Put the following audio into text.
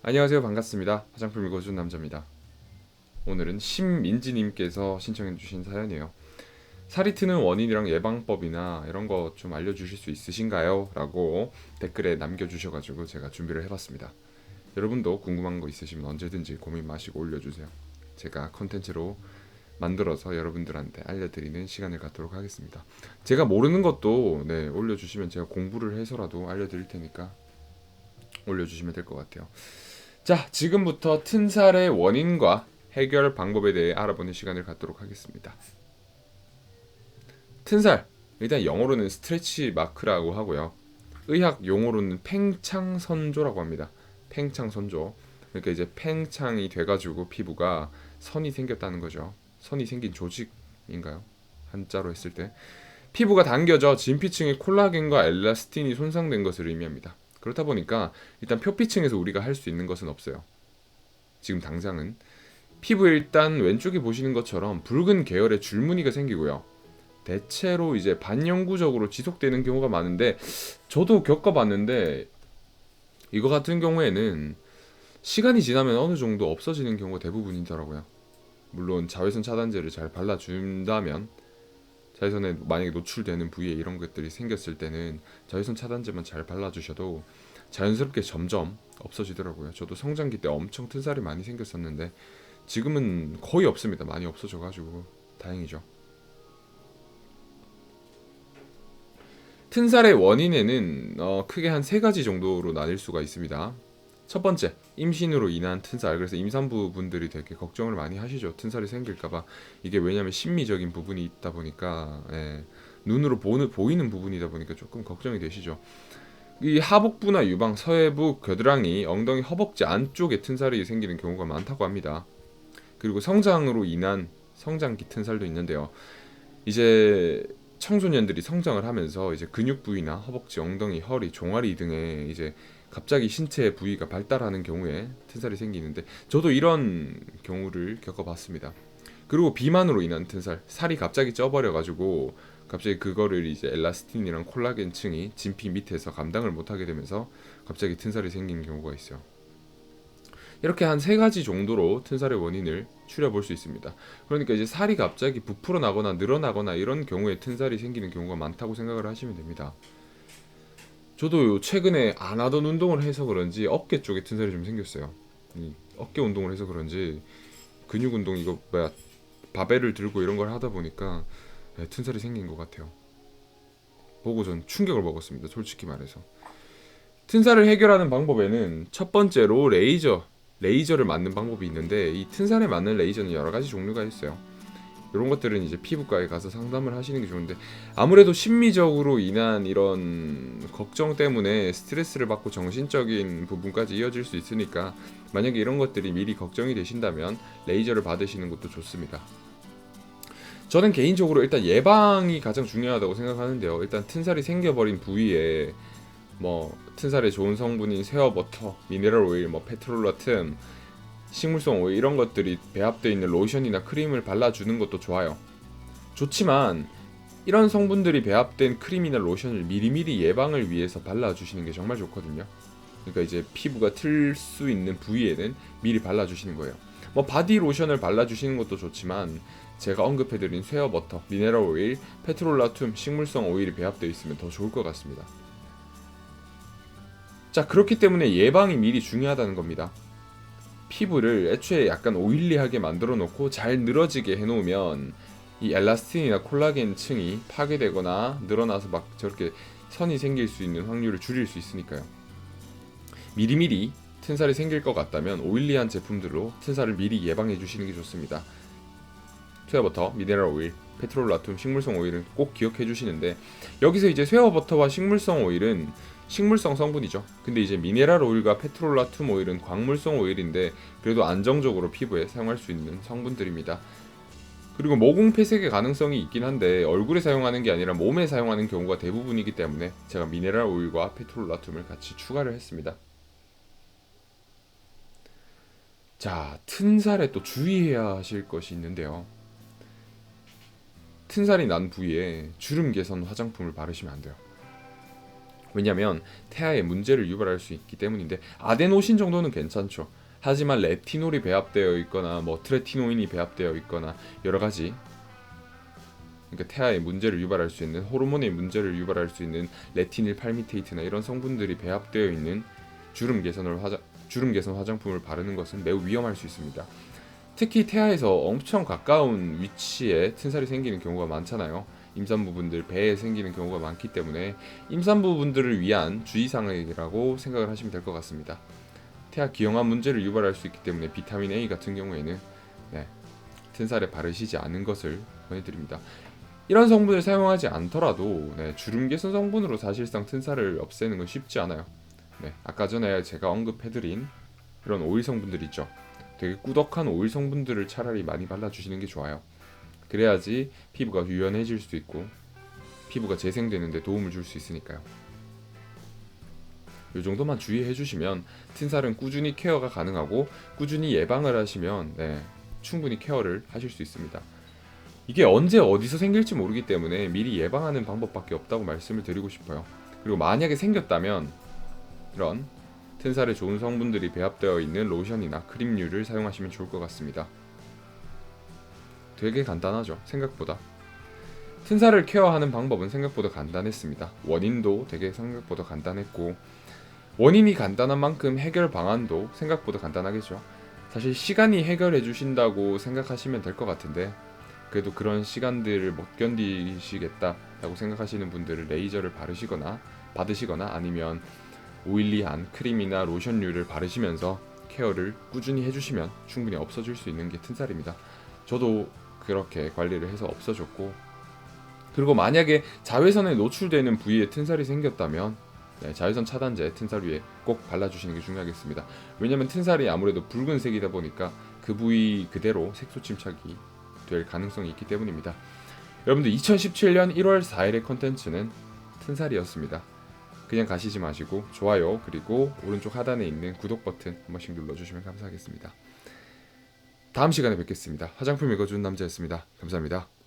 안녕하세요. 반갑습니다. 화장품 읽어준 남자입니다. 오늘은 심민지님께서 신청해주신 사연이에요. 살이 트는 원인이랑 예방법이나 이런 거 좀 알려주실 수 있으신가요? 라고 댓글에 남겨주셔가지고 제가 준비를 해봤습니다. 여러분도 궁금한 거 있으시면 언제든지 고민 마시고 올려주세요. 제가 컨텐츠로 만들어서 여러분들한테 알려드리는 시간을 갖도록 하겠습니다. 제가 모르는 것도 올려주시면 제가 공부를 해서라도 알려드릴 테니까 올려주시면 될 것 같아요. 자, 지금부터 튼살의 원인과 해결 방법에 대해 알아보는 시간을 갖도록 하겠습니다. 튼살, 일단 영어로는 스트레치 마크라고 하고요. 의학 용어로는 팽창선조라고 합니다. 팽창선조. 그러니까 이제 팽창이 돼가지고 피부가 선이 생겼다는 거죠. 선이 생긴 조직인가요? 한자로 했을 때 피부가 당겨져 진피층의 콜라겐과 엘라스틴이 손상된 것을 의미합니다. 그렇다 보니까 일단 표피층에서 우리가 할 수 있는 것은 없어요. 지금 당장은 피부에 일단 왼쪽에 보시는 것처럼 붉은 계열의 줄무늬가 생기고요. 대체로 이제 반영구적으로 지속되는 경우가 많은데 저도 겪어봤는데 이거 같은 경우에는 시간이 지나면 어느 정도 없어지는 경우가 대부분이더라고요. 물론 자외선 차단제를 잘 발라준다면 자외선에 만약에 노출되는 부위에 이런 것들이 생겼을 때는 자외선 차단제만 잘 발라주셔도 자연스럽게 점점 없어지더라고요. 저도 성장기 때 엄청 튼살이 많이 생겼었는데 지금은 거의 없습니다. 많이 없어져가지고 다행이죠. 튼살의 원인에는 크게 한 세 가지 정도로 나뉠 수가 있습니다. 첫 번째, 임신으로 인한 튼살. 그래서 임산부 분들이 되게 걱정을 많이 하시죠. 튼살이 생길까봐. 이게 왜냐면 심미적인 부분이 있다 보니까 눈으로 보이는 부분이다 보니까 조금 걱정이 되시죠. 이 하복부나 유방, 서해부, 겨드랑이, 엉덩이, 허벅지 안쪽에 튼살이 생기는 경우가 많다고 합니다. 그리고 성장으로 인한 성장기 튼살도 있는데요. 이제 청소년들이 성장을 하면서 이제 근육 부위나 허벅지, 엉덩이, 허리, 종아리 등에 이제 갑자기 신체 부위가 발달하는 경우에 튼살이 생기는데 저도 이런 경우를 겪어봤습니다. 그리고 비만으로 인한 튼살, 살이 갑자기 쪄버려가지고 갑자기 그거를 이제 엘라스틴이랑 콜라겐층이 진피 밑에서 감당을 못하게 되면서 갑자기 튼살이 생기는 경우가 있어요. 이렇게 한 세 가지 정도로 튼살의 원인을 추려볼 수 있습니다. 그러니까 이제 살이 갑자기 부풀어 나거나 늘어나거나 이런 경우에 튼살이 생기는 경우가 많다고 생각을 하시면 됩니다. 저도 최근에 안 하던 운동을 해서 그런지 어깨 쪽에 튼살이 좀 생겼어요. 이 어깨 운동을 해서 그런지 근육 운동 이거 뭐야 바벨을 들고 이런 걸 하다 보니까 튼살이 생긴 것 같아요. 보고 전 충격을 먹었습니다. 솔직히 말해서. 튼살을 해결하는 방법에는 첫 번째로 레이저를 맞는 방법이 있는데 이 튼살에 맞는 레이저는 여러 가지 종류가 있어요. 이런 것들은 이제 피부과에 가서 상담을 하시는 게 좋은데 아무래도 심미적으로 인한 이런 걱정 때문에 스트레스를 받고 정신적인 부분까지 이어질 수 있으니까 만약에 이런 것들이 미리 걱정이 되신다면 레이저를 받으시는 것도 좋습니다. 저는 개인적으로 일단 예방이 가장 중요하다고 생각하는데요. 일단 튼살이 생겨버린 부위에 뭐 튼살에 좋은 성분인 쉐어버터, 미네랄 오일, 뭐 페트롤라툼, 식물성 오일 이런 것들이 배합되어 있는 로션이나 크림을 발라주는 것도 좋아요. 좋지만 이런 성분들이 배합된 크림이나 로션을 미리미리 예방을 위해서 발라주시는 게 정말 좋거든요. 그러니까 이제 피부가 틀 수 있는 부위에는 미리 발라주시는 거예요. 뭐 바디 로션을 발라주시는 것도 좋지만 제가 언급해드린 쉐어버터, 미네랄 오일, 페트롤라툼, 식물성 오일이 배합되어 있으면 더 좋을 것 같습니다. 자, 그렇기 때문에 예방이 미리 중요하다는 겁니다. 피부를 애초에 약간 오일리하게 만들어 놓고 잘 늘어지게 해놓으면 이 엘라스틴이나 콜라겐 층이 파괴되거나 늘어나서 막 저렇게 선이 생길 수 있는 확률을 줄일 수 있으니까요. 미리미리 튼살이 생길 것 같다면 오일리한 제품들로 튼살을 미리 예방해 주시는 게 좋습니다. 쉐어버터, 미네랄 오일, 페트롤라툼, 식물성 오일은 꼭 기억해 주시는데 여기서 이제 쉐어버터와 식물성 오일은 식물성 성분이죠. 근데 이제 미네랄 오일과 페트롤라툼 오일은 광물성 오일인데 그래도 안정적으로 피부에 사용할 수 있는 성분들입니다. 그리고 모공 폐색의 가능성이 있긴 한데 얼굴에 사용하는 게 아니라 몸에 사용하는 경우가 대부분이기 때문에 제가 미네랄 오일과 페트롤라툼을 같이 추가를 했습니다. 자, 튼살에 또 주의해야 하실 것이 있는데요. 튼살이 난 부위에 주름 개선 화장품을 바르시면 안 돼요. 왜냐면 태아에 문제를 유발할 수 있기 때문인데 아데노신 정도는 괜찮죠. 하지만 레티놀이 배합되어 있거나 뭐 트레티노인이 배합되어 있거나 여러 가지, 그러니까 태아에 문제를 유발할 수 있는, 호르몬의 문제를 유발할 수 있는 레티닐 팔미테이트나 이런 성분들이 배합되어 있는 주름 개선 화장품을 바르는 것은 매우 위험할 수 있습니다. 특히 태아에서 엄청 가까운 위치에 튼살이 생기는 경우가 많잖아요. 임산부분들 배에 생기는 경우가 많기 때문에 임산부분들을 위한 주의사항이라고 생각을 하시면 될 것 같습니다. 태아 기형아 문제를 유발할 수 있기 때문에 비타민 A 같은 경우에는 네, 튼살에 바르시지 않은 것을 권해드립니다. 이런 성분을 사용하지 않더라도 네, 주름 개선 성분으로 사실상 튼살을 없애는 건 쉽지 않아요. 네, 아까 전에 제가 언급해드린 이런 오일 성분들 있죠. 되게 꾸덕한 오일 성분들을 차라리 많이 발라주시는 게 좋아요. 그래야지 피부가 유연해질 수 있고 피부가 재생되는 데 도움을 줄 수 있으니까요. 이 정도만 주의해 주시면 튼살은 꾸준히 케어가 가능하고 꾸준히 예방을 하시면 네, 충분히 케어를 하실 수 있습니다. 이게 언제 어디서 생길지 모르기 때문에 미리 예방하는 방법밖에 없다고 말씀을 드리고 싶어요. 그리고 만약에 생겼다면 이런 튼살에 좋은 성분들이 배합되어 있는 로션이나 크림류를 사용하시면 좋을 것 같습니다. 되게 간단하죠, 생각보다. 튼살을 케어하는 방법은 생각보다 간단했습니다. 원인도 되게 생각보다 간단했고 원인이 간단한 만큼 해결 방안도 생각보다 간단하겠죠. 사실 시간이 해결해 주신다고 생각하시면 될 것 같은데 그래도 그런 시간들을 못 견디시겠다라고 생각하시는 분들은 레이저를 받으시거나 아니면 오일리한 크림이나 로션류를 바르시면서 케어를 꾸준히 해주시면 충분히 없어질 수 있는 게 튼살입니다. 저도 그렇게 관리를 해서 없어졌고, 그리고 만약에 자외선에 노출되는 부위에 튼살이 생겼다면 네, 자외선 차단제 튼살 위에 꼭 발라주시는 게 중요하겠습니다. 왜냐면 튼살이 아무래도 붉은색이다 보니까 그 부위 그대로 색소 침착이 될 가능성이 있기 때문입니다. 여러분들 2017년 1월 4일의 컨텐츠는 튼살이었습니다. 그냥 가시지 마시고 좋아요 그리고 오른쪽 하단에 있는 구독 버튼 한 번씩 눌러주시면 감사하겠습니다. 다음 시간에 뵙겠습니다. 화장품 읽어주는 남자였습니다. 감사합니다.